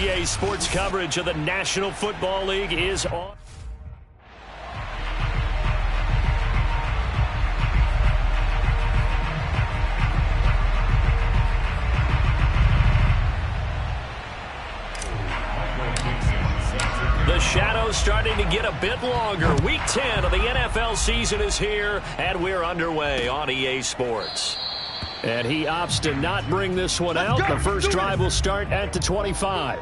EA Sports coverage of the National Football League is on. The shadow's starting to get a bit longer. Week 10 of the NFL season is here, and we're underway on EA Sports. And he opts to not bring this one out. The first drive will start at the 25.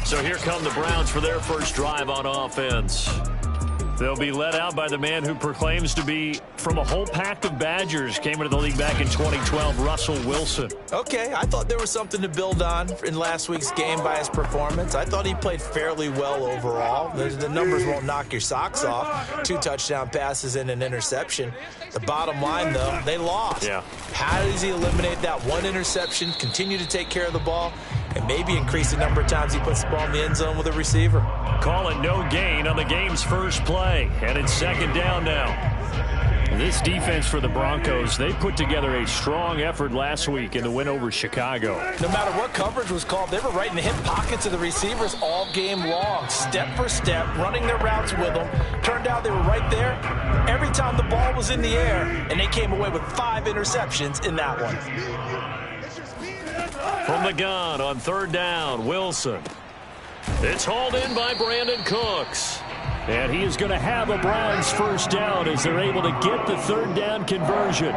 So here come the Browns for their first drive on offense. They'll be led out by the man who proclaims to be from a whole pack of Badgers. Came into the league back in 2012, Russell Wilson. Okay, I thought there was something to build on in last week's game by his performance. I thought he played fairly well overall. The numbers won't knock your socks off. 2 touchdown passes and an interception. The bottom line, though, they lost. Yeah. How does he eliminate that one interception, continue to take care of the ball, and maybe increase the number of times he puts the ball in the end zone with a receiver? Call it no gain on the game's first play, and it's second down now. This defense for the Broncos, they put together a strong effort last week in the win over Chicago. No matter what coverage was called, they were right in the hip pockets of the receivers all game long, step for step, running their routes with them. Turned out they were right there every time the ball was in the air, and they came away with 5 interceptions in that one. From the gun on third down, Wilson. It's hauled in by Brandon Cooks. And he is going to have a Browns first down as they're able to get the third down conversion.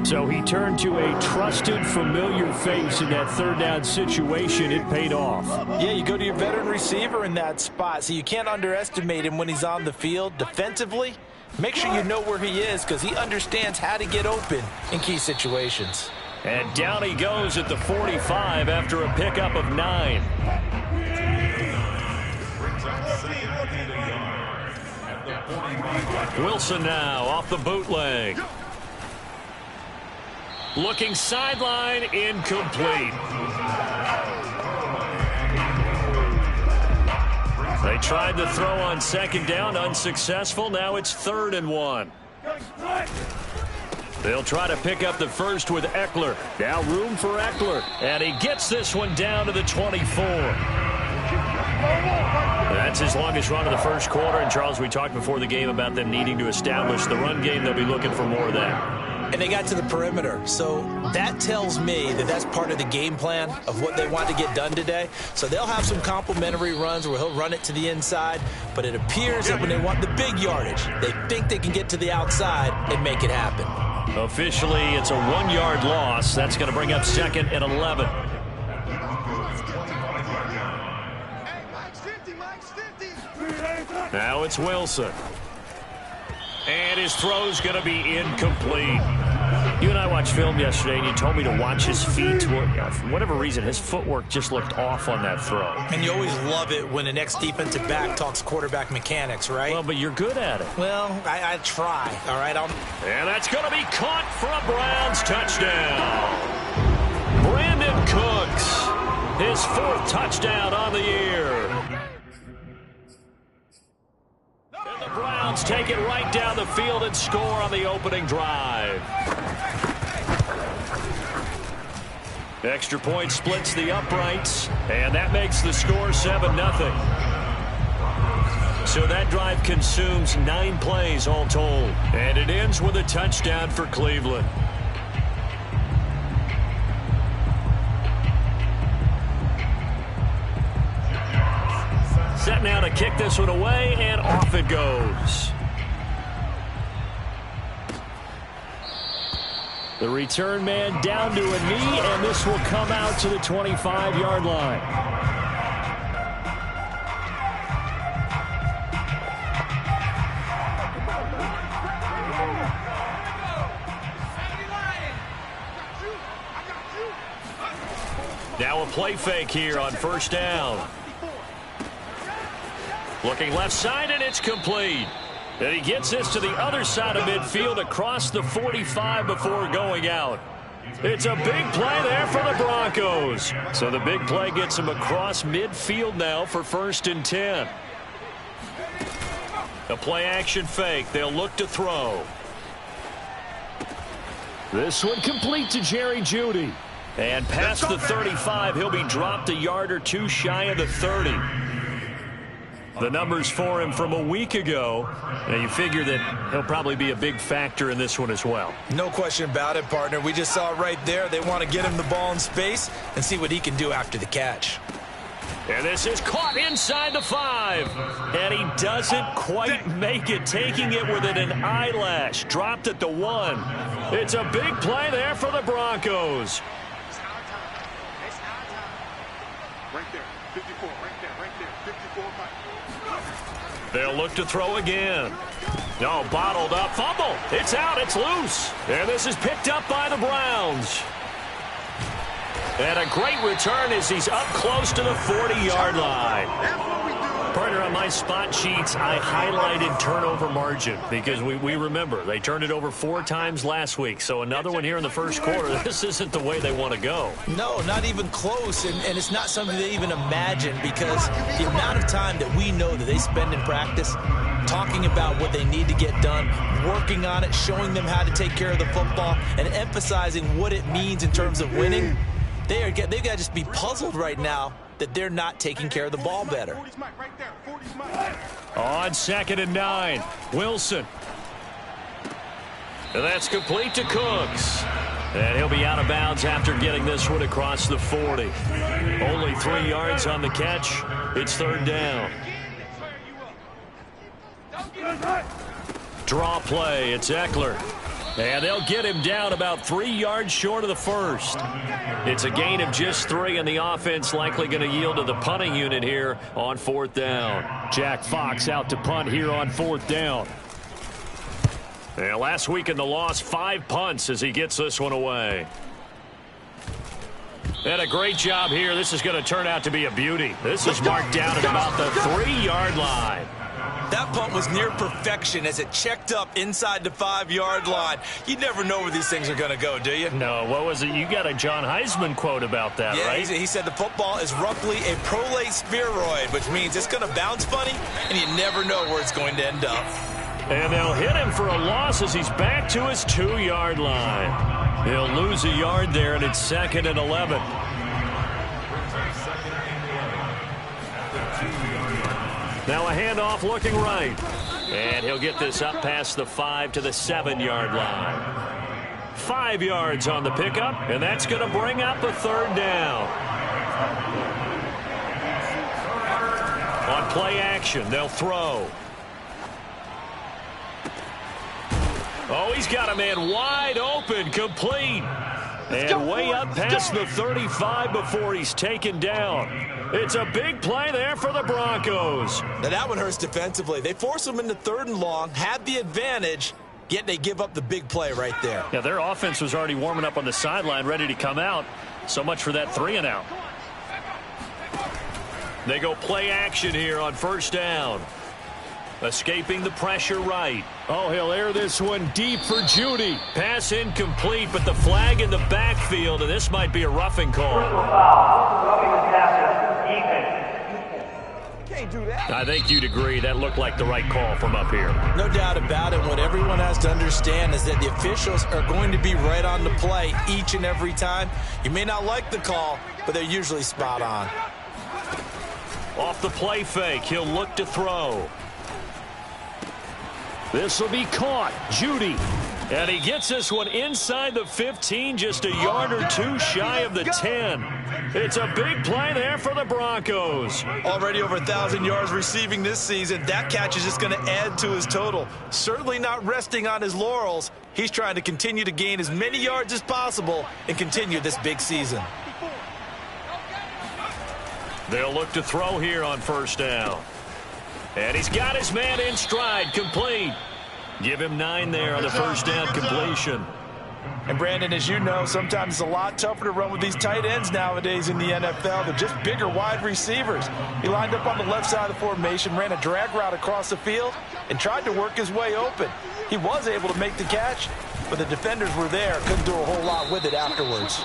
So he turned to a trusted, familiar face in that third down situation. It paid off. Yeah, you go to your veteran receiver in that spot, so you can't underestimate him when he's on the field. Defensively, make sure you know where he is because he understands how to get open in key situations. And down he goes at the 45 after a pickup of 9. Wilson now off the bootleg. Looking sideline, incomplete. They tried to throw on second down, unsuccessful. Now it's 3rd and 1. They'll try to pick up the first with Eckler. Now room for Eckler. And he gets this one down to the 24. That's his longest run of the first quarter. And, Charles, we talked before the game about them needing to establish the run game. They'll be looking for more of that. And they got to the perimeter. So that tells me that that's part of the game plan of what they want to get done today. So they'll have some complementary runs where he'll run it to the inside. But it appears that when they want the big yardage, they think they can get to the outside and make it happen. Officially, it's a 1-yard loss. That's going to bring up 2nd and 11. Now it's Wilson. And his throw's going to be incomplete. You and I watched film yesterday, and you told me to watch his feet. For whatever reason, his footwork just looked off on that throw. And you always love it when the next defensive back talks quarterback mechanics, right? Well, but you're good at it. Well, I try, all right? And that's going to be caught for a Browns touchdown. Brandon Cooks, his 4th touchdown on the year. And the Browns take it right down the field and score on the opening drive. Extra point splits the uprights, and that makes the score 7-0. So that drive consumes 9 plays all told, and it ends with a touchdown for Cleveland. Set now to kick this one away, and off it goes. The return man down to a knee, and this will come out to the 25-yard line. Now a play fake here on first down. Looking left side, and it's complete. And he gets this to the other side of midfield across the 45 before going out. It's a big play there for the Broncos. So the big play gets him across midfield now for 1st and 10. A play action fake. They'll look to throw. This one complete to Jerry Jeudy. And past the 35, he'll be dropped a yard or two shy of the 30. The numbers for him from a week ago. Now you figure that he'll probably be a big factor in this one as well. No question about it, partner. We just saw it right there. They want to get him the ball in space and see what he can do after the catch. And this is caught inside the 5. And he doesn't quite make it, taking it within an eyelash. Dropped at the 1. It's a big play there for the Broncos. Right there, 54, right there, 54. They'll look to throw again. No, bottled up, fumble. It's out, it's loose. And this is picked up by the Browns. And a great return as he's up close to the 40-yard line. Partner, on my spot sheets, I highlighted turnover margin because we remember they turned it over 4 times last week. So another one here in the first quarter. This isn't the way they want to go. No, not even close, and it's not something they even imagine because the amount of time that we know that they spend in practice talking about what they need to get done, working on it, showing them how to take care of the football, and emphasizing what it means in terms of winning. They've got to just be puzzled right now that they're not taking care of the ball better. On 2nd and 9, Wilson. And that's complete to Cooks. And he'll be out of bounds after getting this one across the 40. Only 3 yards on the catch. It's 3rd down. Draw play. It's Eckler. And they'll get him down about 3 yards short of the first. It's a gain of just 3, and the offense likely going to yield to the punting unit here on 4th down. Jack Fox out to punt here on 4th down. And last week in the loss, 5 punts as he gets this one away. And a great job here. This is going to turn out to be a beauty. This is marked down at about the 3-yard line. That punt was near perfection as it checked up inside the 5-yard line. You never know where these things are going to go, do you? No, what was it? You got a John Heisman quote about that, yeah, right? He said the football is roughly a prolate spheroid, which means it's going to bounce funny, and you never know where it's going to end up. And they'll hit him for a loss as he's back to his 2-yard line. He'll lose a yard there, and it's 2nd and 11. Now a handoff looking right. And he'll get this up past the 5 to the 7-yard line. 5 yards on the pickup, and that's going to bring up a 3rd down. On play action, they'll throw. Oh, he's got a man wide open, complete. And way up past the 35 before he's taken down. It's a big play there for the Broncos. Now that one hurts defensively. They force him into 3rd and long, had the advantage, yet they give up the big play right there. Yeah, their offense was already warming up on the sideline, ready to come out. So much for that 3-and-out. They go play action here on 1st down. Escaping the pressure right. Oh, he'll air this one deep for Judy. Pass incomplete, but the flag in the backfield, and this might be a roughing call. Can't do that. I think you'd agree that looked like the right call from up here. No doubt about it. What everyone has to understand is that the officials are going to be right on the play each and every time. You may not like the call, but they're usually spot on. Off the play fake, he'll look to throw. This will be caught. Judy. And he gets this one inside the 15, just a yard or 2 shy of the 10. It's a big play there for the Broncos. Already over 1,000 yards receiving this season. That catch is just going to add to his total. Certainly not resting on his laurels. He's trying to continue to gain as many yards as possible and continue this big season. They'll look to throw here on 1st down. And he's got his man in stride, complete. Give him 9 there on the 1st down completion. And Brandon, as you know, sometimes it's a lot tougher to run with these tight ends nowadays in the NFL. They're just bigger wide receivers. He lined up on the left side of the formation, ran a drag route across the field, and tried to work his way open. He was able to make the catch, but the defenders were there. Couldn't do a whole lot with it afterwards.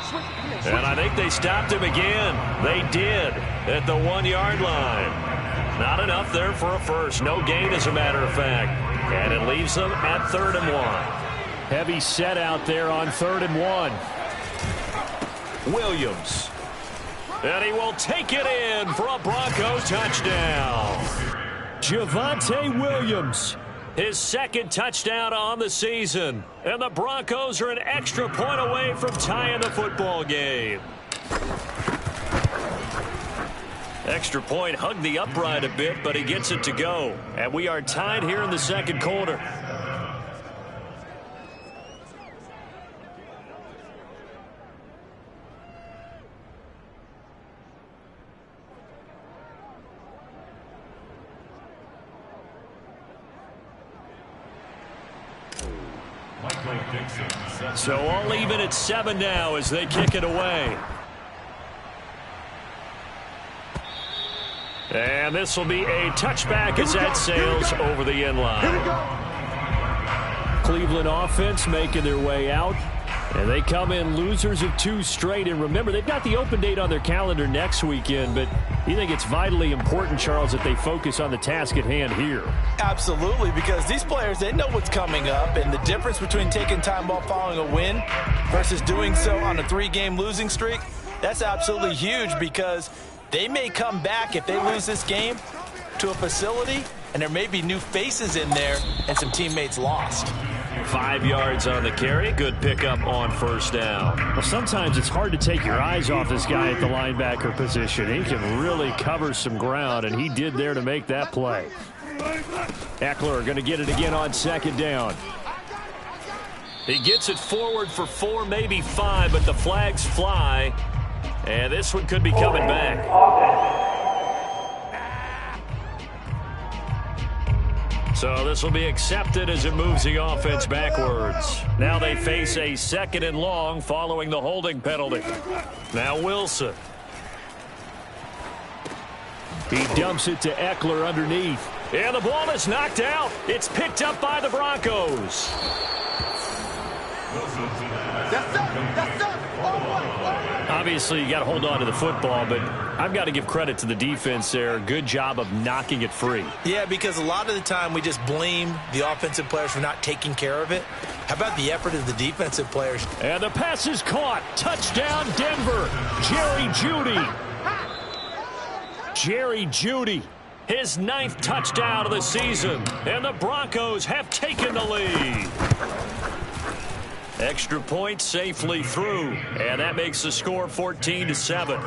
And I think they stopped him again. They did at the 1-yard line. Not enough there for a first. No gain, as a matter of fact. And it leaves them at 3rd and 1. Heavy set out there on 3rd and 1. Williams. And he will take it in for a Broncos touchdown. Javonte Williams, his second touchdown on the season. And the Broncos are an extra point away from tying the football game. Extra point hugged the upright a bit, but he gets it to go. And we are tied here in the second quarter. So all even at 7 now as they kick it away. And this will be a touchback as that sails over the end line. Cleveland offense making their way out. And they come in losers of 2 straight. And remember, they've got the open date on their calendar next weekend. But you think it's vitally important, Charles, that they focus on the task at hand here? Absolutely, because these players, they know what's coming up. And the difference between taking time off following a win versus doing so on a 3-game losing streak, that's absolutely huge, because they may come back if they lose this game to a facility, and there may be new faces in there and some teammates lost. 5 yards on the carry. Good pickup on first down. Well, sometimes it's hard to take your eyes off this guy at the linebacker position. He can really cover some ground, and he did there to make that play. Eckler going to get it again on second down. He gets it forward for 4, maybe 5, but the flags fly. And this one could be coming back. So this will be accepted as it moves the offense backwards. Now they face a 2nd and long following the holding penalty. Now Wilson. He dumps it to Eckler underneath. And the ball is knocked out. It's picked up by the Broncos. Obviously, you got to hold on to the football, but I've got to give credit to the defense there. Good job of knocking it free. Yeah, because a lot of the time we just blame the offensive players for not taking care of it. How about the effort of the defensive players? And the pass is caught. Touchdown, Denver. Jerry Jeudy. Jerry Jeudy, his 9th touchdown of the season. And the Broncos have taken the lead. Extra point safely through, and that makes the score 14-7.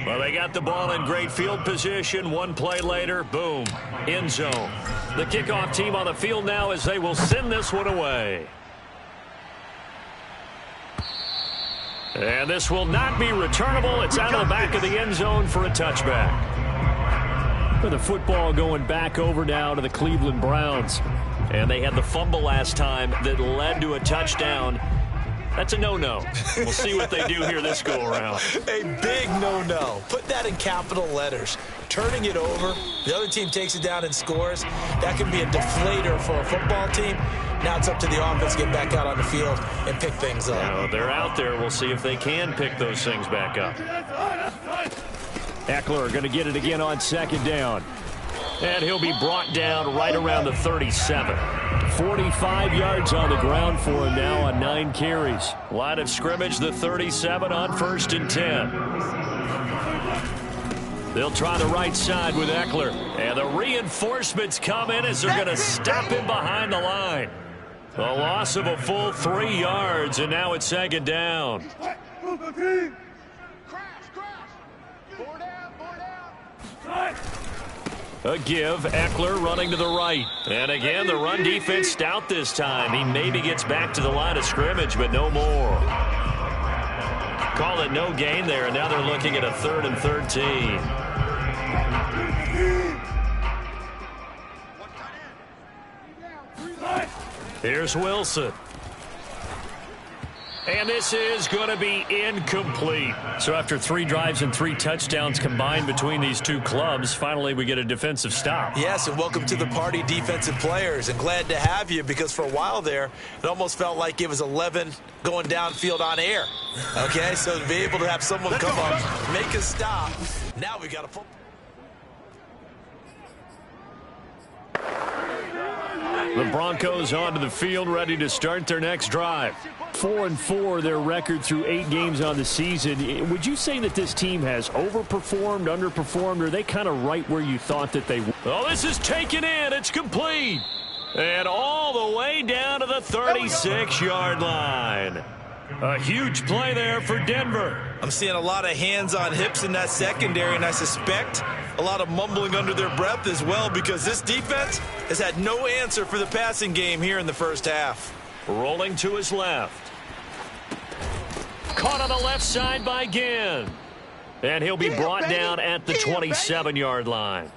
Well, they got the ball in great field position. 1 play later, boom, end zone. The kickoff team on the field now as they will send this one away. And this will not be returnable. It's out of the back of the end zone for a touchback. With the football going back over now to the Cleveland Browns. And they had the fumble last time that led to a touchdown. That's a no-no. We'll see what they do here this go-around. A big no-no. Put that in capital letters. Turning it over, the other team takes it down and scores. That can be a deflator for a football team. Now it's up to the offense to get back out on the field and pick things up. Now, they're out there. We'll see if they can pick those things back up. Eckler going to get it again on second down. And he'll be brought down right around the 37. 45 yards on the ground for him now on 9 carries. Line of scrimmage, the 37 on 1st and 10. They'll try the right side with Eckler. And the reinforcements come in as they're going to stop him behind the line. A loss of a full 3 yards, and now it's 2nd down. A give, Eckler running to the right. And again, the run defense stout this time. He maybe gets back to the line of scrimmage, but no more. Call it no gain there, and now they're looking at a 3rd and 13. Here's Wilson. And this is going to be incomplete. So after 3 drives and 3 touchdowns combined between these two clubs, finally we get a defensive stop. Yes, and welcome to the party, defensive players. And glad to have you, because for a while there, it almost felt like it was 11 going downfield on air. Okay, so to be able to have someone come up, make a stop. Now we got a full. The Broncos onto the field, ready to start their next drive. 4-4, their record through 8 games on the season. Would you say that this team has overperformed, underperformed, or are they kind of right where you thought that they would? Oh, this is taken in. It's complete. And all the way down to the 36-yard line. A huge play there for Denver. I'm seeing a lot of hands on hips in that secondary, and I suspect a lot of mumbling under their breath as well, because this defense has had no answer for the passing game here in the first half. Rolling to his left. Caught on the left side by Ginn. And he'll be brought down at the 27-yard line.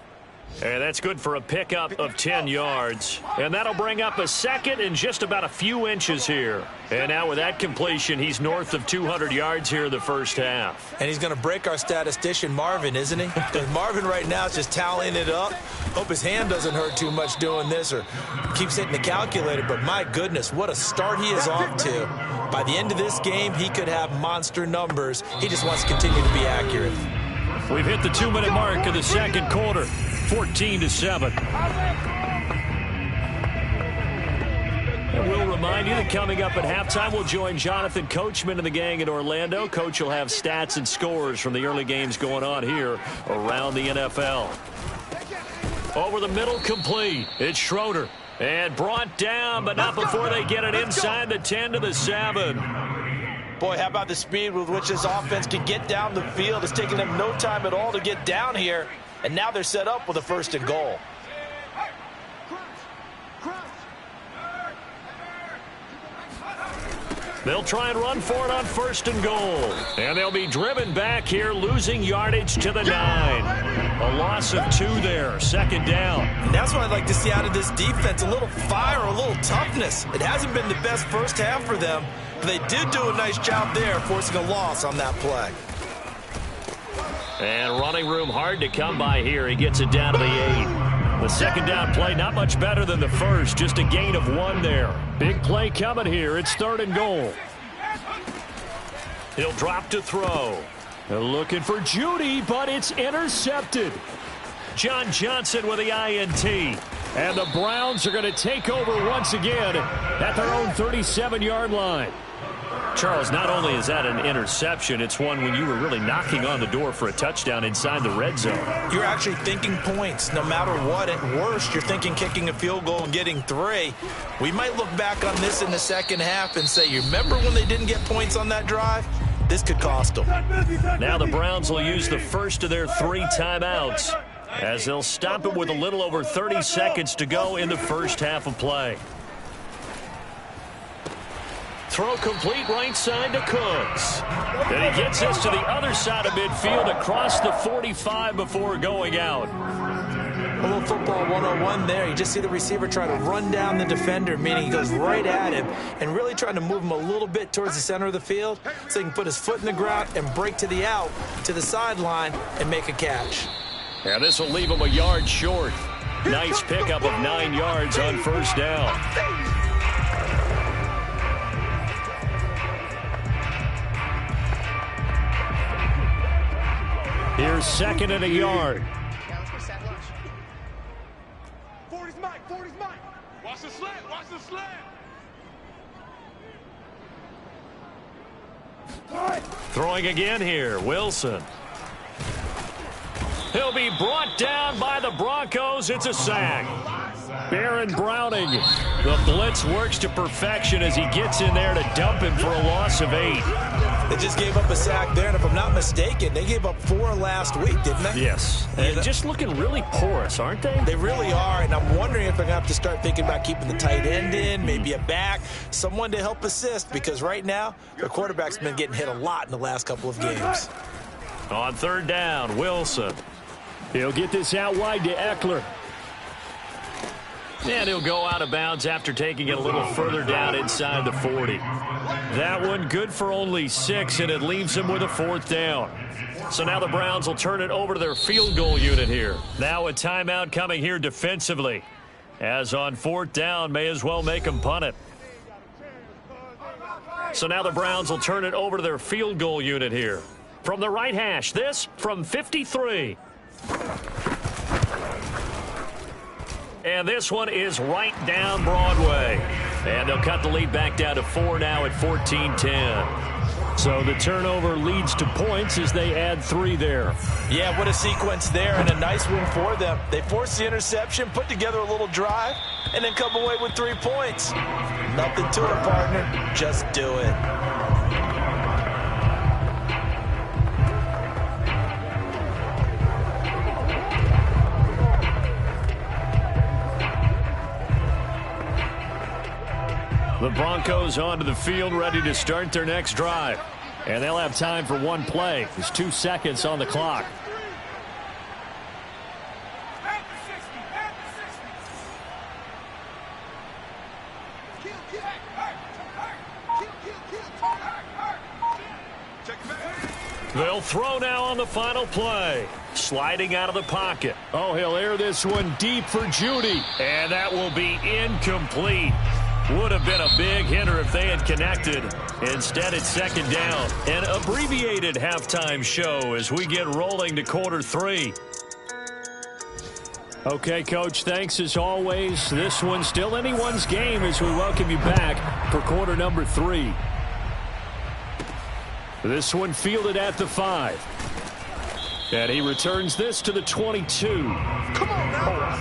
And that's good for a pickup of 10 yards. And that'll bring up a second and just about a few inches here. And now with that completion, he's north of 200 yards here in the first half. And he's going to break our statistician Marvin, isn't he? Because Marvin right now is just tallying it up. Hope his hand doesn't hurt too much doing this or keeps hitting the calculator. But my goodness, what a start he is off to. By the end of this game, he could have monster numbers. He just wants to continue to be accurate. We've hit the 2-minute mark of the second quarter. 14-7. And we'll remind you that coming up at halftime, we'll join Jonathan Coachman and the gang in Orlando. Coach will have stats and scores from the early games going on here around the NFL. Over the middle, complete. It's Schroeder. And brought down, but not before they get it inside the 10 to the 7. Boy, how about the speed with which this offense can get down the field? It's taking them no time at all to get down here. And now they're set up with a 1st and goal. They'll try and run for it on 1st and goal. And they'll be driven back here, losing yardage to the 9. A loss of 2 there, 2nd down. And that's what I'd like to see out of this defense, a little fire, a little toughness. It hasn't been the best first half for them, but they did do a nice job there, forcing a loss on that play. And running room hard to come by here. He gets it down to the 8. The 2nd down play not much better than the first. Just a gain of 1 there. Big play coming here. It's 3rd and goal. He'll drop to throw. They're looking for Judy, but it's intercepted. John Johnson with the INT. And the Browns are going to take over once again at their own 37-yard line. Charles, not only is that an interception, it's one when you were really knocking on the door for a touchdown inside the red zone. You're actually thinking points no matter what. At worst, you're thinking kicking a field goal and getting 3. We might look back on this in the second half and say, you remember when they didn't get points on that drive? This could cost them. Now the Browns will use the first of their 3 timeouts as they'll stop it with a little over 30 seconds to go in the first half of play. Throw complete right side to Cooks. And he gets us to the other side of midfield across the 45 before going out. A little football 101 there. You just see the receiver try to run down the defender, meaning he goes right at him and really trying to move him a little bit towards the center of the field so he can put his foot in the ground and break to the out, to the sideline, and make a catch. And this will leave him a yard short. Nice pickup of 9 yards on 1st down. Here's 2nd and a yard. 40's mine, 40's mine. Watch the slant, watch the slant. Throwing again here, Wilson. He'll be brought down by the Broncos. It's a sack. Baron Browning. The blitz works to perfection as he gets in there to dump him for a loss of 8. They just gave up a sack there, and if I'm not mistaken, they gave up 4 last week, didn't they? Yes. And just looking really porous, aren't they? They really are, and I'm wondering if they're going to have to start thinking about keeping the tight end in, maybe a back, someone to help assist, because right now, their quarterback's been getting hit a lot in the last couple of games. On 3rd down, Wilson. He'll get this out wide to Eckler. And he'll go out of bounds after taking it a little further down inside the 40. That one good for only 6, and it leaves him with a 4th down. So now the Browns will turn it over to their field goal unit here. Now a timeout coming here defensively. As on 4th down, may as well make them punt it. So now the Browns will turn it over to their field goal unit here. From the right hash, this from 53. And this one is right down Broadway. And they'll cut the lead back down to 4 now at 14-10. So the turnover leads to points as they add 3 there. Yeah, what a sequence there, and a nice win for them. They force the interception, put together a little drive, and then come away with 3 points. Nothing to it, partner. Just do it. The Broncos onto the field, ready to start their next drive. And they'll have time for 1 play. There's 2 seconds on the clock. They'll throw now on the final play. Sliding out of the pocket. Oh, he'll air this one deep for Judy. And that will be incomplete. Would have been a big hitter if they had connected. Instead, it's second down. An abbreviated halftime show as we get rolling to quarter 3. Okay, Coach, thanks as always. This one's still anyone's game as we welcome you back for quarter number 3. This one fielded at the 5. And he returns this to the 22. Come on now.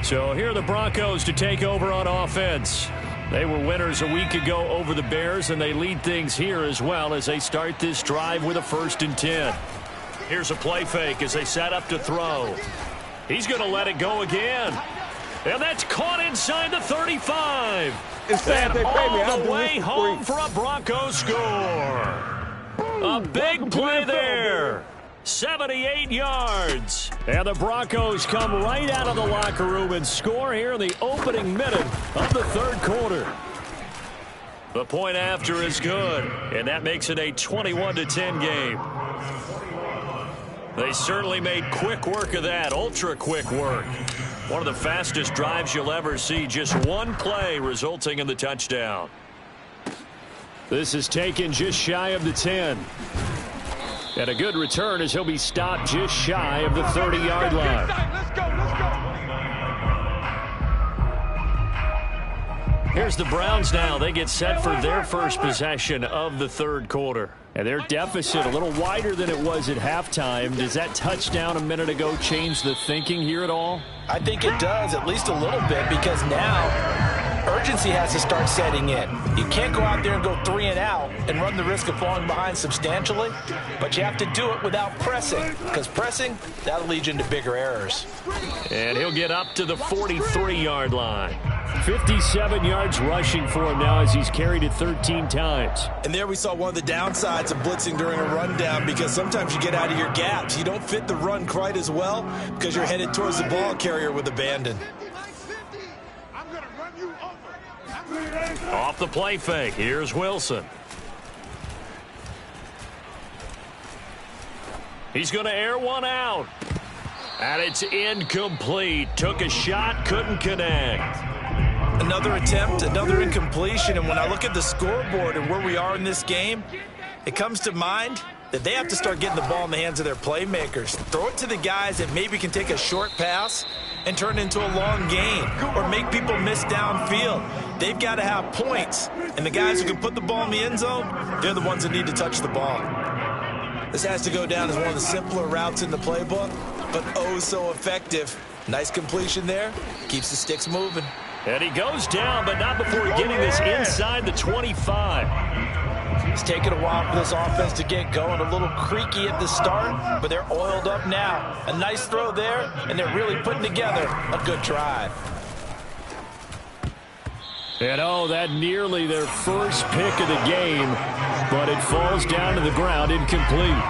So here are the Broncos to take over on offense. They were winners a week ago over the Bears, and they lead things here as well as they start this drive with a 1st and 10. Here's a play fake as they set up to throw. He's going to let it go again. And that's caught inside the 35. And all the way home for a Broncos score. A big play there. 78 yards. And the Broncos come right out of the locker room and score here in the opening minute of the 3rd quarter. The point after is good, and that makes it a 21-10 game. They certainly made quick work of that, ultra-quick work. One of the fastest drives you'll ever see, just 1 play resulting in the touchdown. This is taken just shy of the 10. And a good return as he'll be stopped just shy of the 30-yard line. Let's go. Here's the Browns now. They get set for their first possession of the 3rd quarter. And their deficit a little wider than it was at halftime. Does that touchdown a minute ago change the thinking here at all? I think it does, at least a little bit, because now urgency has to start setting in. You can't go out there and go 3 and out and run the risk of falling behind substantially, but you have to do it without pressing, because pressing, that'll lead you into bigger errors. And he'll get up to the 43-yard line. 57 yards rushing for him now as he's carried it 13 times. And there we saw one of the downsides of blitzing during a rundown, because sometimes you get out of your gaps. You don't fit the run quite as well because you're headed towards the ball carrier with abandon. Off the play fake, here's Wilson. He's going to air one out. And it's incomplete. Took a shot, couldn't connect. Another attempt, another incompletion, and when I look at the scoreboard and where we are in this game, it comes to mind that they have to start getting the ball in the hands of their playmakers. Throw it to the guys that maybe can take a short pass and turn it into a long gain or make people miss downfield. They've got to have points, and the guys who can put the ball in the end zone, they're the ones that need to touch the ball. This has to go down as one of the simpler routes in the playbook, but oh so effective. Nice completion there. Keeps the sticks moving. And he goes down, but not before getting this inside the 25. It's taken a while for this offense to get going. A little creaky at the start, but they're oiled up now. A nice throw there, and they're really putting together a good drive. And oh, that nearly their first pick of the game, but it falls down to the ground incomplete.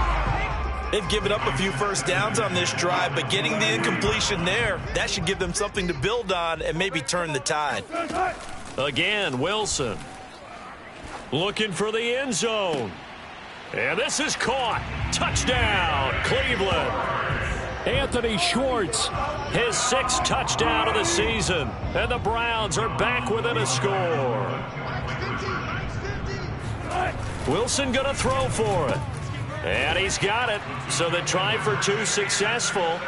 They've given up a few first downs on this drive, but getting the incompletion there, that should give them something to build on and maybe turn the tide. Again, Wilson looking for the end zone. And this is caught. Touchdown, Cleveland. Anthony Schwartz, his 6th touchdown of the season. And the Browns are back within a score. Wilson going to throw for it. And he's got it. So the try for 2 successful.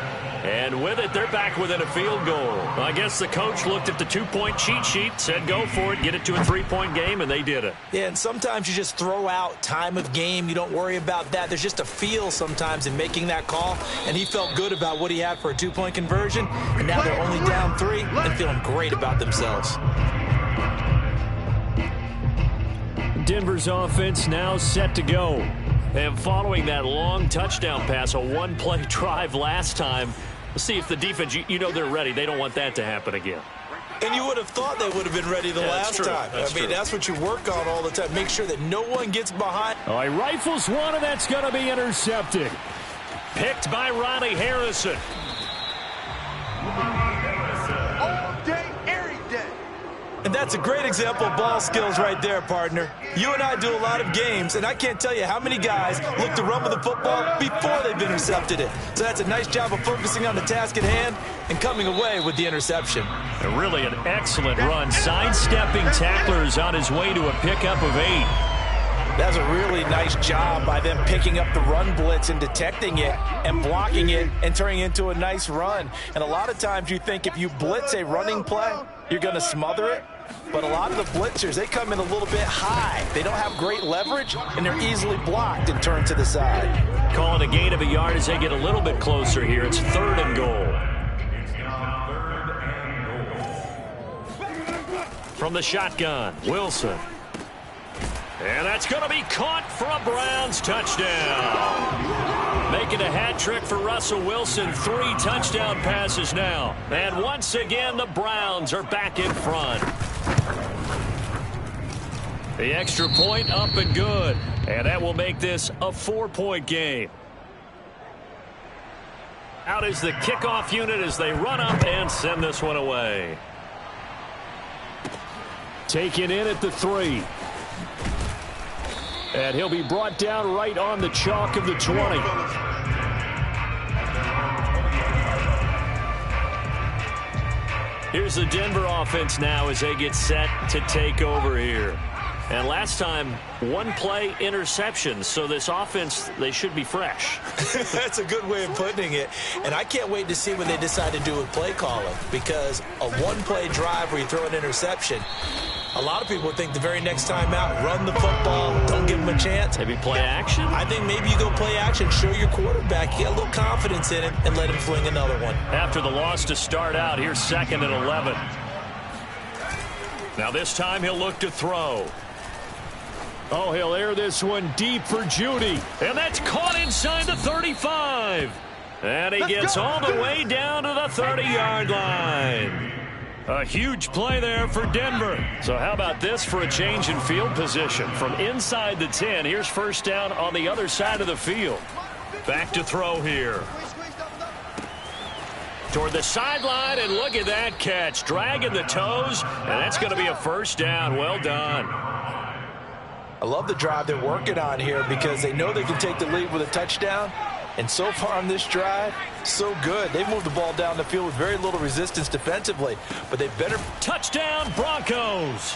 And with it, they're back within a field goal. I guess the coach looked at the two-point cheat sheet, said go for it, get it to a three-point game, and they did it. Yeah, and sometimes you just throw out time of game. You don't worry about that. There's just a feel sometimes in making that call, and he felt good about what he had for a two-point conversion, and now they're only down 3 and feeling great about themselves. Denver's offense now set to go. And following that long touchdown pass, a one-play drive last time, let's see if the defense, you know they're ready. They don't want that to happen again. And you would have thought they would have been ready the last time. That's what you work on all the time. Make sure that no one gets behind. Oh, he rifles one, and that's going to be intercepted. Picked by Ronnie Harrison. And that's a great example of ball skills right there, partner. You and I do a lot of games, and I can't tell you how many guys look to run with the football before they've intercepted it. So that's a nice job of focusing on the task at hand and coming away with the interception. And really an excellent run, sidestepping tacklers on his way to a pickup of 8. That's a really nice job by them picking up the run blitz and detecting it and blocking it and turning it into a nice run. And a lot of times you think if you blitz a running play, you're going to smother it. But a lot of the blitzers, they come in a little bit high. They don't have great leverage, and they're easily blocked and turned to the side. Calling a gain of a yard as they get a little bit closer here. It's 3rd and goal. From the shotgun, Wilson. And that's going to be caught for a Browns touchdown. Making a hat trick for Russell Wilson. 3 touchdown passes now. And once again, the Browns are back in front. The extra point up and good. And that will make this a 4-point game. Out is the kickoff unit as they run up and send this one away. Taken in at the 3. And he'll be brought down right on the chalk of the 20. Here's the Denver offense now as they get set to take over here. And last time, one-play interception. So this offense, they should be fresh. That's a good way of putting it. And I can't wait to see what they decide to do with play calling. Because a one-play drive where you throw an interception, a lot of people think the very next time out, run the football, don't give them a chance. Maybe play action? I think maybe you go play action, show your quarterback, get a little confidence in him, and let him fling another one. After the loss to start out, here's 2nd and 11. Now this time he'll look to throw. Oh, he'll air this one deep for Judy. And that's caught inside the 35. And he gets all the way down to the 30-yard line. A huge play there for Denver. So how about this for a change in field position? From inside the 10, here's first down on the other side of the field. Back to throw here. Toward the sideline, and look at that catch. Dragging the toes, and that's going to be a first down. Well done. I love the drive they're working on here because they know they can take the lead with a touchdown. And so far on this drive, so good. They've moved the ball down the field with very little resistance defensively, but they better. Touchdown, Broncos.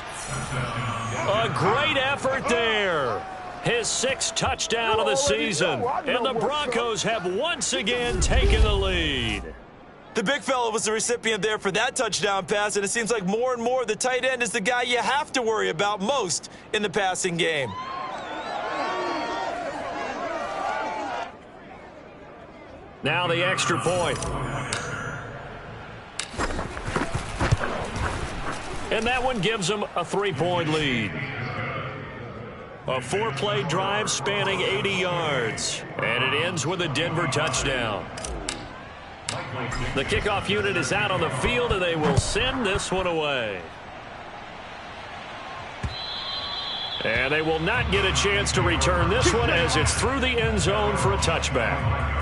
A great effort there. His 6th touchdown of the season. And the Broncos have once again taken the lead. The big fella was the recipient there for that touchdown pass, and it seems like more and more the tight end is the guy you have to worry about most in the passing game. Now the extra point. And that one gives them a 3-point lead. A 4-play drive spanning 80 yards. And it ends with a Denver touchdown. The kickoff unit is out on the field, and they will send this one away. And they will not get a chance to return this one as it's through the end zone for a touchback.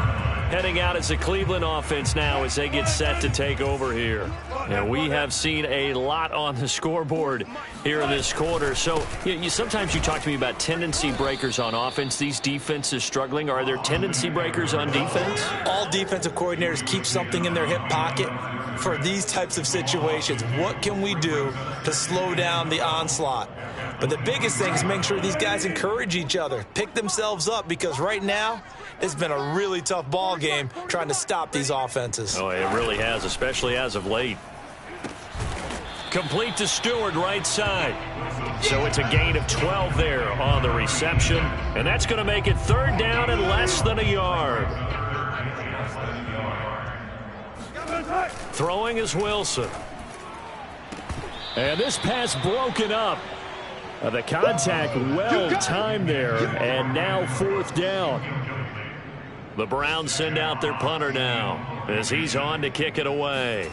Heading out as the Cleveland offense now as they get set to take over here. And we have seen a lot on the scoreboard here in this quarter. So sometimes you talk to me about tendency breakers on offense. These defenses struggling. Are there tendency breakers on defense? All defensive coordinators keep something in their hip pocket for these types of situations. What can we do to slow down the onslaught? But the biggest thing is making sure these guys encourage each other, pick themselves up, because right now it's been a really tough ball game trying to stop these offenses. Oh, it really has, especially as of late. Complete to Stewart, right side. So it's a gain of 12 there on the reception, and that's going to make it 3rd down and less than a yard. Throwing is Wilson. And this pass broken up. The contact well timed there, and now 4th down. The Browns send out their punter now as he's on to kick it away.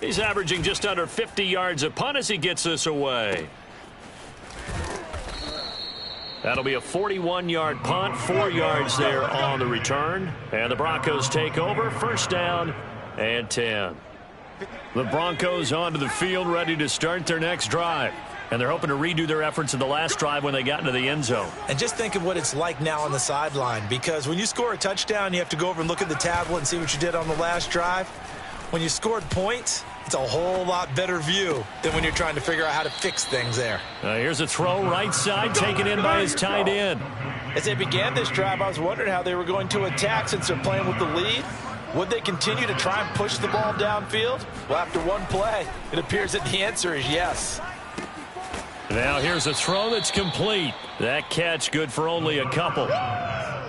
He's averaging just under 50 yards a punt as he gets this away. That'll be a 41-yard punt, 4 yards there on the return. And the Broncos take over, 1st down and 10. The Broncos onto the field, ready to start their next drive. And they're hoping to redo their efforts in the last drive when they got into the end zone. And just think of what it's like now on the sideline, because when you score a touchdown, you have to go over and look at the tablet and see what you did on the last drive. When you scored points, it's a whole lot better view than when you're trying to figure out how to fix things there. Here's a throw right side, taken in by his tight end. As they began this drive, I was wondering how they were going to attack since they're playing with the lead. Would they continue to try and push the ball downfield? Well, after one play, it appears that the answer is yes. Now here's a throw that's complete. That catch good for only a couple.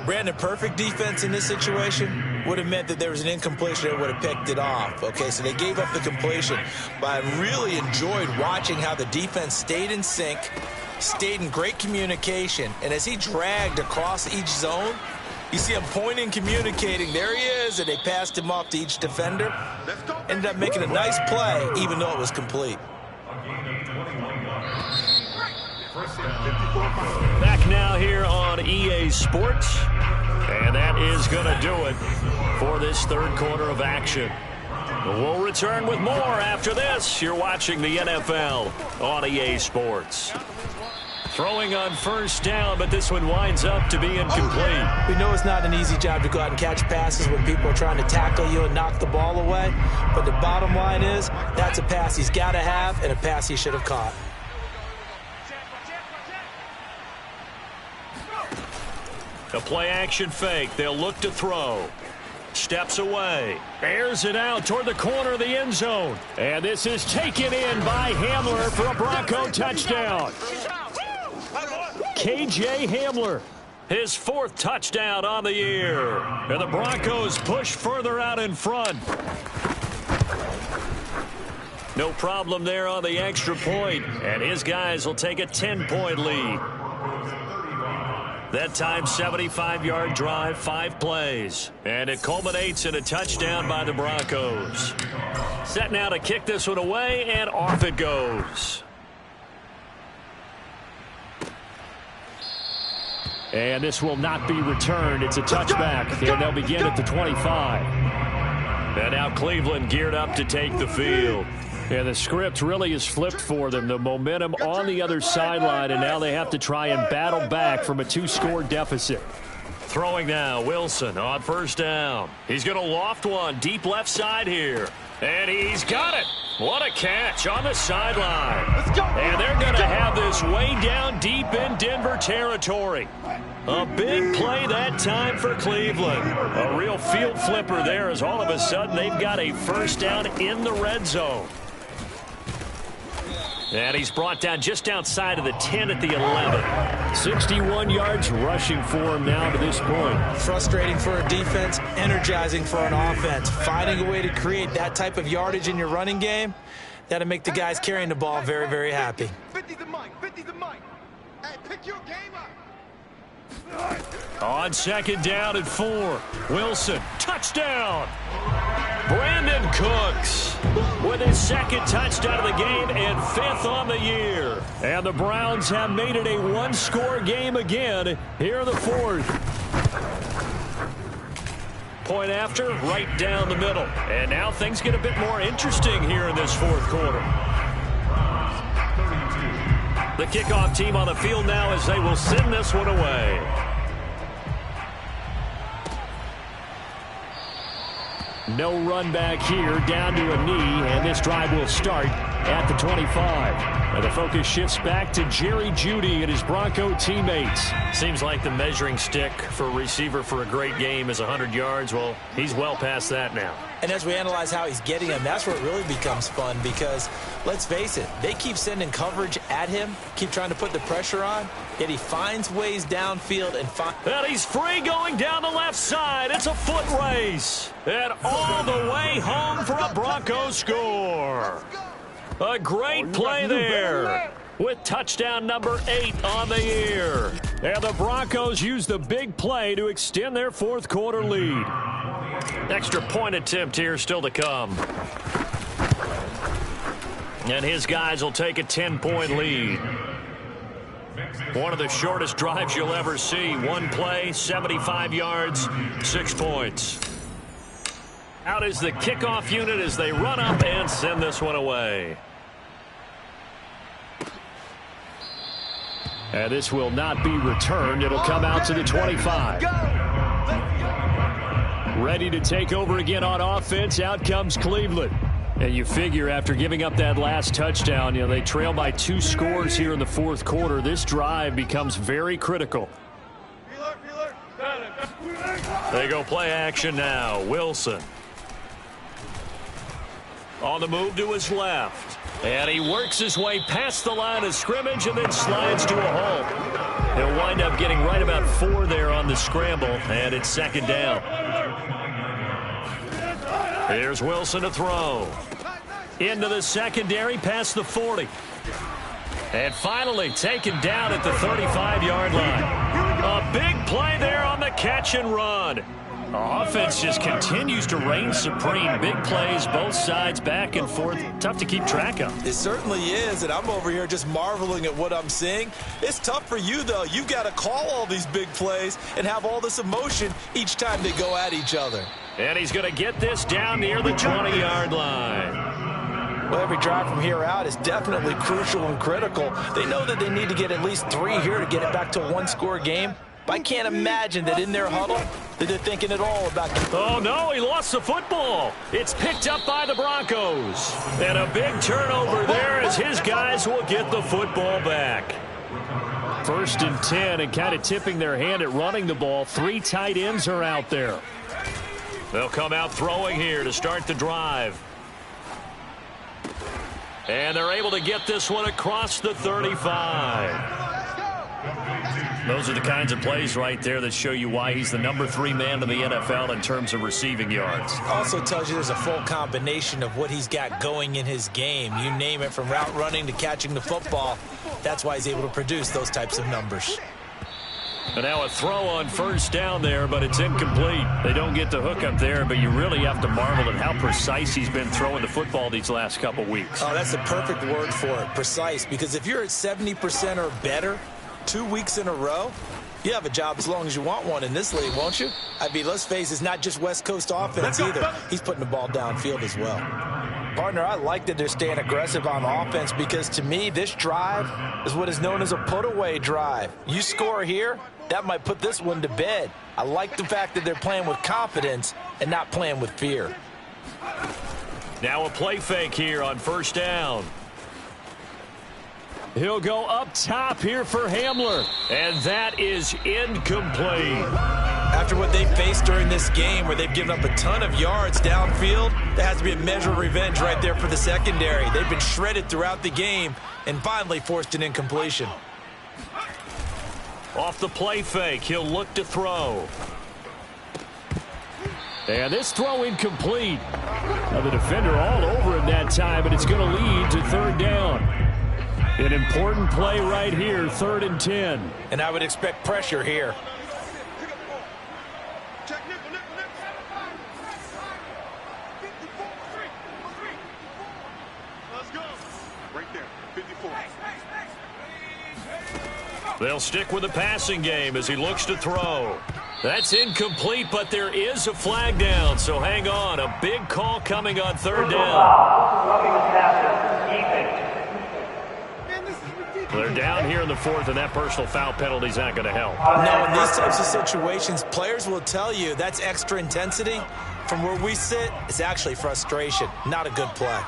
Brandon, perfect defense in this situation would have meant that there was an incompletion that would have picked it off. Okay, so they gave up the completion. But I really enjoyed watching how the defense stayed in sync, stayed in great communication, and as he dragged across each zone, you see him pointing, communicating. There he is, and they passed him off to each defender. Ended up making a nice play, even though it was complete. Back now here on EA Sports. And that is going to do it for this 3rd quarter of action. We'll return with more after this. You're watching the NFL on EA Sports. Throwing on 1st down, but this one winds up to be incomplete. We know it's not an easy job to go out and catch passes when people are trying to tackle you and knock the ball away. But the bottom line is that's a pass he's got to have and a pass he should have caught. A play-action fake. They'll look to throw. Steps away. Airs it out toward the corner of the end zone. And this is taken in by Hamler for a Bronco touchdown. KJ Hamler, his 4th touchdown on the year. And the Broncos push further out in front. No problem there on the extra point. And his guys will take a 10-point lead. That time, 75-yard drive, 5 plays. And it culminates in a touchdown by the Broncos. Set now to kick this one away, and off it goes. And this will not be returned. It's a touchback, and they'll begin at the 25. And now Cleveland geared up to take the field. And the script really is flipped for them. The momentum on the other sideline, and now they have to try and battle back from a 2-score deficit. Throwing now, Wilson on 1st down. He's going to loft one deep left side here. And he's got it. What a catch on the sideline. And they're going to have this way down deep in Denver territory. A big play that time for Cleveland. A real field flipper there as all of a sudden they've got a 1st down in the red zone. And he's brought down just outside of the 10 at the 11. 61 yards rushing for him now to this point. Frustrating for a defense, energizing for an offense. Finding a way to create that type of yardage in your running game, that'll make the guys carrying the ball very, very happy. 50's the mic. 50's the mic. Hey, pick your game up. On 2nd down and 4. Wilson, touchdown. Brandon Cooks with his 2nd touchdown of the game and 5th on the year. And the Browns have made it a 1-score game again here in the 4th. Point after, right down the middle. And now things get a bit more interesting here in this 4th quarter. The kickoff team on the field now as they will send this one away. No run back here, down to a knee, and this drive will start at the 25. And the focus shifts back to Jerry Jeudy and his Bronco teammates. Seems like the measuring stick for a receiver for a great game is 100 yards. Well, he's well past that now. And as we analyze how he's getting them, that's where it really becomes fun because, let's face it, they keep sending coverage at him, keep trying to put the pressure on, yet he finds ways downfield and he's free going down the left side. It's a foot race. And all the way home for a Broncos score. A great play there with touchdown number 8 on the year. And the Broncos use the big play to extend their fourth quarter lead. Extra point attempt here still to come. And his guys will take a 10-point lead. One of the shortest drives you'll ever see. One play, 75 yards, 6 points. Out is the kickoff unit as they run up and send this one away. And this will not be returned. It'll come out to the 25. Ready to take over again on offense. Out comes Cleveland. And you figure after giving up that last touchdown, they trail by 2 scores here in the fourth quarter. This drive becomes very critical. They go play action now. Wilson. On the move to his left. And he works his way past the line of scrimmage and then slides to a halt. He'll wind up getting right about 4 there on the scramble, and it's second down. Here's Wilson to throw. Into the secondary past the 40. And finally taken down at the 35-yard line. A big play there on the catch and run. Offense just continues to reign supreme. Big plays, both sides, back and forth. Tough to keep track of. It certainly is, and I'm over here just marveling at what I'm seeing. It's tough for you, though. You've got to call all these big plays and have all this emotion each time they go at each other. And he's going to get this down near the 20-yard line. Well, every drive from here out is definitely crucial and critical. They know that they need to get at least 3 here to get it back to a 1-score game. But I can't imagine that in their huddle that they're thinking at all about. Oh, no, he lost the football. It's picked up by the Broncos. And a big turnover there as his guys will get the football back. 1st and 10, and kind of tipping their hand at running the ball. 3 tight ends are out there. They'll come out throwing here to start the drive. And they're able to get this one across the 35. Those are the kinds of plays right there that show you why he's the number 3 man in the NFL in terms of receiving yards. Also tells you there's a full combination of what he's got going in his game. You name it, from route running to catching the football. That's why he's able to produce those types of numbers. And now a throw on 1st down there, but it's incomplete. They don't get the hook up there, but you really have to marvel at how precise he's been throwing the football these last couple weeks. Oh, that's the perfect word for it, precise, because if you're at 70% or better 2 weeks in a row, you have a job as long as you want one in this league, won't you? I mean, let's face it, it's not just West Coast offense either. He's putting the ball downfield as well. Partner, I like that they're staying aggressive on offense because, to me, this drive is what is known as a put-away drive. You score here, that might put this one to bed. I like the fact that they're playing with confidence and not playing with fear. Now a play fake here on 1st down. He'll go up top here for Hamler. And that is incomplete. After what they faced during this game where they've given up a ton of yards downfield, there has to be a measure of revenge right there for the secondary. They've been shredded throughout the game and finally forced an incompletion. Off the play fake, he'll look to throw. And this throw incomplete. Now the defender all over him that time, but it's going to lead to 3rd down. An important play right here, 3rd and 10. And I would expect pressure here. Let's go. Right there, 54. They'll stick with the passing game as he looks to throw. That's incomplete, but there is a flag down, so hang on. A big call coming on 3rd down. They're down here in the 4th, and that personal foul penalty is not going to help. No, in these types of situations, players will tell you that's extra intensity. From where we sit, it's actually frustration, not a good play.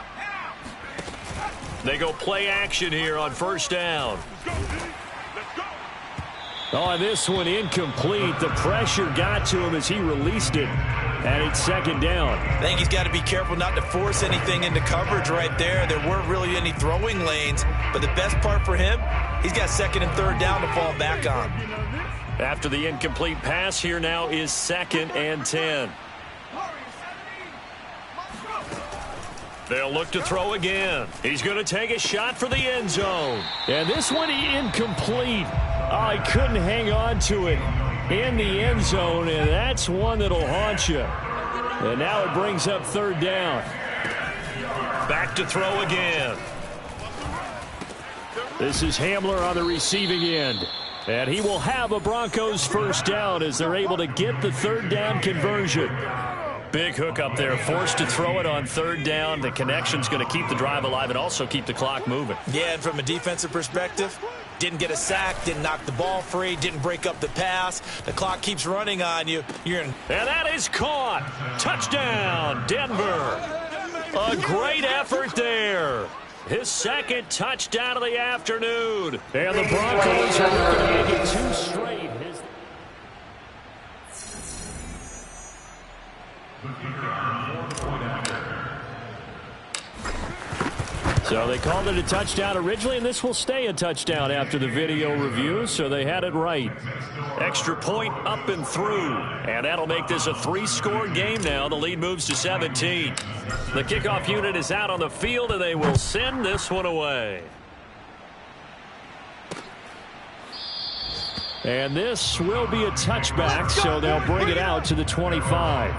They go play action here on first down. Oh, this one incomplete. The pressure got to him as he released it, and it's second down. I think he's got to be careful not to force anything into coverage right there. There weren't really any throwing lanes, but the best part for him, he's got second and third down to fall back on. After the incomplete pass, here now is 2nd and 10. They'll look to throw again. He's going to take a shot for the end zone. And this one incomplete. Oh, he couldn't hang on to it in the end zone, and that's one that'll haunt you. And now it brings up third down. Back to throw again. This is Hamler on the receiving end. And he will have a Broncos first down as they're able to get the third down conversion. Big hook up there, forced to throw it on third down. The connection's going to keep the drive alive and also keep the clock moving. Yeah, and from a defensive perspective, didn't get a sack, didn't knock the ball free, didn't break up the pass. The clock keeps running on you. You're in. And that is caught. Touchdown, Denver. A great effort there. His second touchdown of the afternoon. And the Broncos are looking to make it 2 straight. So they called it a touchdown originally, and this will stay a touchdown after the video review, so they had it right. Extra point up and through, and that'll make this a 3-score game now. The lead moves to 17. The kickoff unit is out on the field, and they will send this one away. And this will be a touchback, so they'll bring it out to the 25.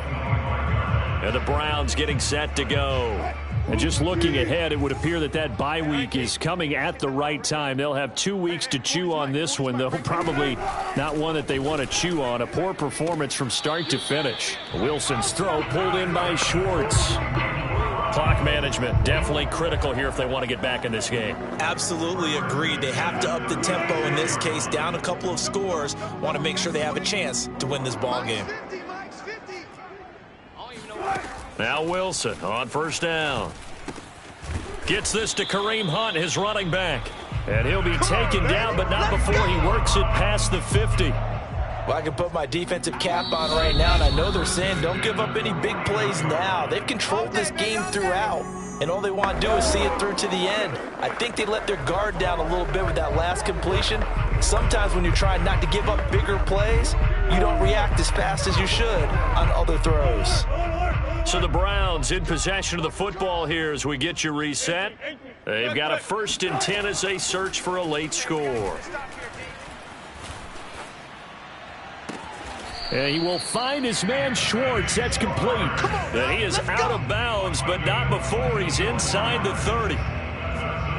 And the Browns getting set to go. And just looking ahead, it would appear that that bye week is coming at the right time. They'll have 2 weeks to chew on this one, though probably not one that they want to chew on. A poor performance from start to finish. Wilson's throw pulled in by Schwartz. Clock management definitely critical here if they want to get back in this game. Absolutely agreed. They have to up the tempo in this case, down a couple of scores. Want to make sure they have a chance to win this ball game. Now Wilson on first down. Gets this to Kareem Hunt, his running back. And he'll be taken down, but not before he works it past the 50. Well, I can put my defensive cap on right now, and I know they're saying don't give up any big plays now. They've controlled this game throughout, and all they want to do is see it through to the end. I think they let their guard down a little bit with that last completion. Sometimes when you're trying not to give up bigger plays, you don't react as fast as you should on other throws. So the Browns in possession of the football here as we get you reset. They've got a 1st and 10 as they search for a late score. And he will find his man Schwartz. That's complete. And he is out of bounds, but not before he's inside the 30.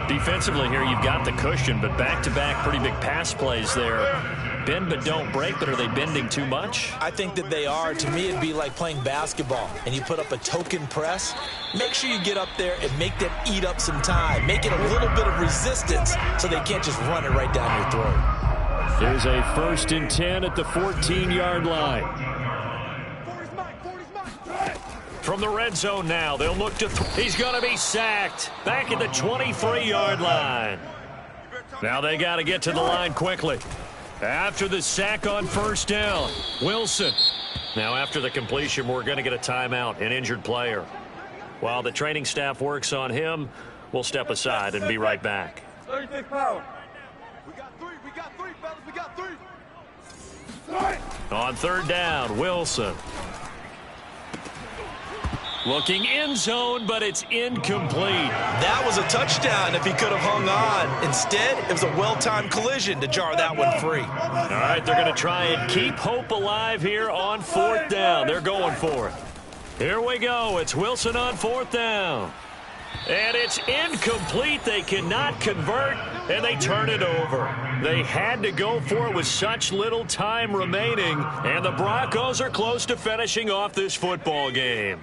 Defensively here, you've got the cushion, but back-to-back pretty big pass plays there. Bend but don't break, but are they bending too much? I think that they are. To me, it'd be like playing basketball, and you put up a token press. Make sure you get up there and make them eat up some time. Make it a little bit of resistance so they can't just run it right down your throat. There's a 1st and 10 at the 14-yard line. From the red zone now, they'll look to he's going to be sacked back at the 23-yard line. Now they got to get to the line quickly. After the sack on first down, Wilson. Now after the completion, we're going to get a timeout, an injured player. While the training staff works on him, we'll step aside and be right back. 36 pounds. We got three, fellas, we got three. On third down, Wilson. Looking end zone, but it's incomplete. That was a touchdown if he could have hung on. Instead, it was a well-timed collision to jar that one free. All right, they're going to try and keep hope alive here on 4th down. They're going for it. Here we go. It's Wilson on 4th down. And it's incomplete. They cannot convert, and they turn it over. They had to go for it with such little time remaining, and the Broncos are close to finishing off this football game.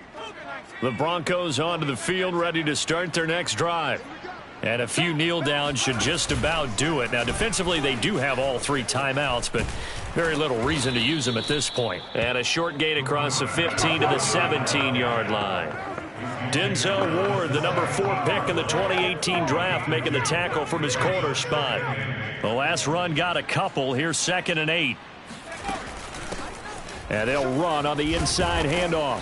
The Broncos onto the field, ready to start their next drive. And a few kneel downs should just about do it. Now, defensively, they do have all 3 timeouts, but very little reason to use them at this point. And a short gain across the 15 to the 17-yard line. Denzel Ward, the number 4 pick in the 2018 draft, making the tackle from his corner spot. The last run got a couple. Here's 2nd and 8. And they'll run on the inside handoff.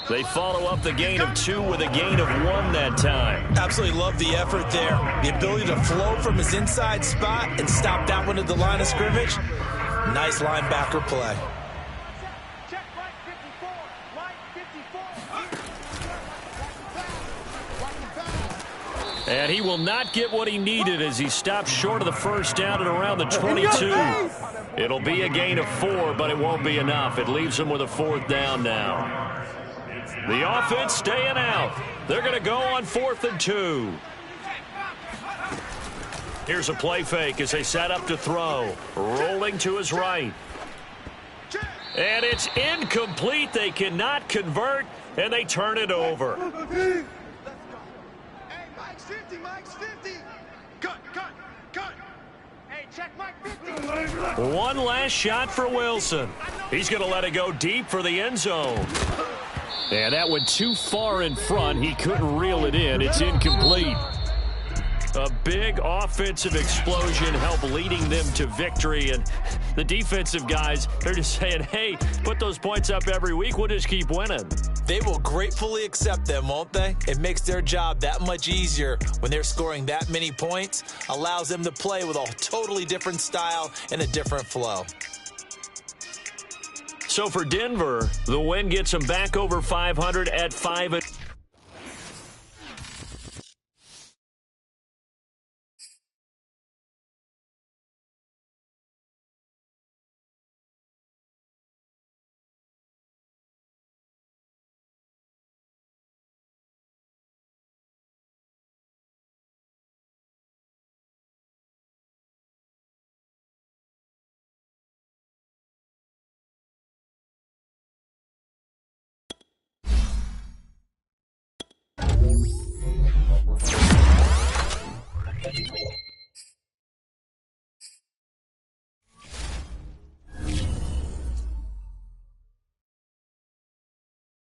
They follow up the gain of 2 with a gain of 1 that time. Absolutely love the effort there. The ability to flow from his inside spot and stop that one at the line of scrimmage. Nice linebacker play. And he will not get what he needed as he stops short of the first down at around the 22. It'll be a gain of 4, but it won't be enough. It leaves him with a 4th down now. The offense staying out. They're going to go on 4th and 2. Here's a play fake as they set up to throw. Rolling to his right. And it's incomplete. They cannot convert, and they turn it over. Mike's 50. Cut. Hey, check Mike 50. One last shot for Wilson. He's going to let it go deep for the end zone. And that went too far in front. He couldn't reel it in. It's incomplete. A big offensive explosion helped leading them to victory. And the defensive guys, they're just saying, hey, put those points up every week. We'll just keep winning. They will gratefully accept them, won't they? It makes their job that much easier when they're scoring that many points. Allows them to play with a totally different style and a different flow. So for Denver, the win gets them back over 500 at 5.